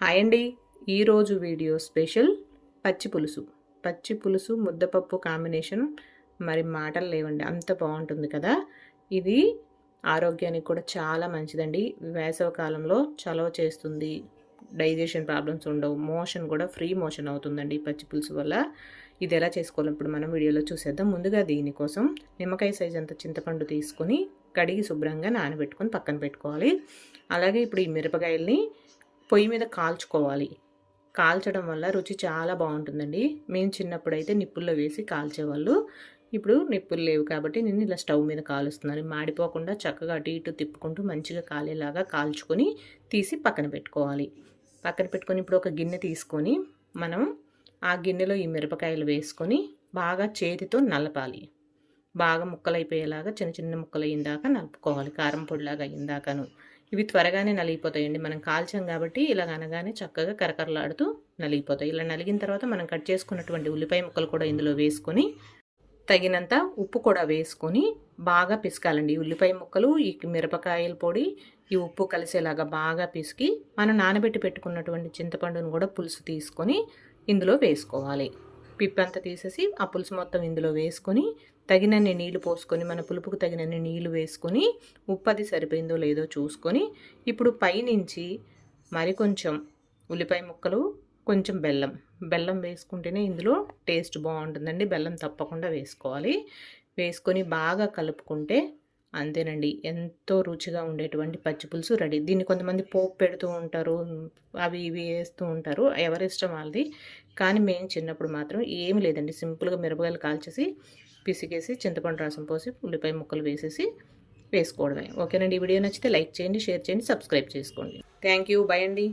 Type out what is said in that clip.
Hi అండి. ఈరోజు video special పచ్చి పులుసు ముద్దపప్పు కాంబినేషన్ మరి మాటలు లేవండి, అంత బాగుంటుంది కదా. ఇది ఆరోగ్యానికి కూడా చాలా మంచిదండి. వేసవి కాలంలో చలవ చేస్తుంది, డైజెషన్ ప్రాబ్లమ్స్ ఉండవు, మోషన్ కూడా ఫ్రీ మోషన్ అవుతుందండి పచ్చి పులుసు వల్ల. ఇది ఎలా చేసుకోవాలి ఇప్పుడు మనం వీడియోలో చూసేద్దాం. ముందుగా దీనికోసం నిమ్మకాయ సైజ్ అంత చింతపండు తీసుకొని కడిగి శుభ్రంగా నానబెట్టుకొని పక్కన పెట్టుకోవాలి. అలాగే ఇప్పుడు ఈ మిరపకాయల్ని పొయ్యి మీద కాల్చుకోవాలి. కాల్చడం వల్ల రుచి చాలా బాగుంటుందండి. మేము చిన్నప్పుడైతే నిప్పుల్లో వేసి కాల్చేవాళ్ళు. ఇప్పుడు నిప్పులు లేవు కాబట్టి నేను ఇలా స్టవ్ మీద కాలుస్తున్నాను. మాడిపోకుండా చక్కగా అటు ఇటు తిప్పుకుంటూ మంచిగా కాలేలాగా కాల్చుకొని తీసి పక్కన పెట్టుకోవాలి. పక్కన పెట్టుకొని ఇప్పుడు ఒక గిన్నె తీసుకొని మనం ఆ గిన్నెలో ఈ మిరపకాయలు వేసుకొని బాగా చేతితో నలపాలి. బాగా ముక్కలైపోయేలాగా చిన్న చిన్న ముక్కలు అయ్యిందాక నలుపుకోవాలి. కారం పొడిలాగా అయ్యిందాకను. ఇవి త్వరగానే నలిగిపోతాయండి. మనం కాల్చాం కాబట్టి ఇలాగ అనగానే చక్కగా కరకరలాడుతూ నలిగిపోతాయి. ఇలా నలిగిన తర్వాత మనం కట్ చేసుకున్నటువంటి ఉల్లిపాయ ముక్కలు కూడా ఇందులో వేసుకొని తగినంత ఉప్పు కూడా వేసుకొని బాగా పిసకాలండి. ఉల్లిపాయ ముక్కలు, ఈ మిరపకాయల పొడి, ఈ ఉప్పు కలిసేలాగా బాగా పిసికి మనం నానబెట్టి పెట్టుకున్నటువంటి చింతపండును కూడా పులుసు తీసుకొని ఇందులో వేసుకోవాలి. పిప్పంతా తీసేసి ఆ పులుసు మొత్తం ఇందులో వేసుకొని తగినన్ని నీళ్లు పోసుకొని మన పులుపుకు తగినన్ని నీళ్లు వేసుకొని ఉప్పు అది సరిపోయిందో లేదో చూసుకొని ఇప్పుడు పైనుంచి కొంచెం ఉల్లిపాయ ముక్కలు, కొంచెం బెల్లం వేసుకుంటేనే ఇందులో టేస్ట్ బాగుంటుందండి. బెల్లం తప్పకుండా వేసుకోవాలి. వేసుకొని బాగా కలుపుకుంటే అంతేనండి, ఎంతో రుచిగా ఉండేటువంటి పచ్చి పులుసు రెడీ. దీన్ని కొంతమంది పోపు పెడుతూ ఉంటారు, అవి ఇవి వేస్తూ ఉంటారు, ఎవరిష్టం వాళ్ళది. కానీ మేము చిన్నప్పుడు మాత్రం ఏమి లేదండి, సింపుల్గా మిరపకాయలు కాల్చేసి పిసికేసి చింతపండు రసం పోసి ఉల్లిపాయ ముక్కలు వేసేసి వేసుకోవడమే. ఓకేనండి. ఈ వీడియో నచ్చితే లైక్ చేయండి, షేర్ చేయండి, సబ్స్క్రైబ్ చేసుకోండి. Thank you. బై అండి.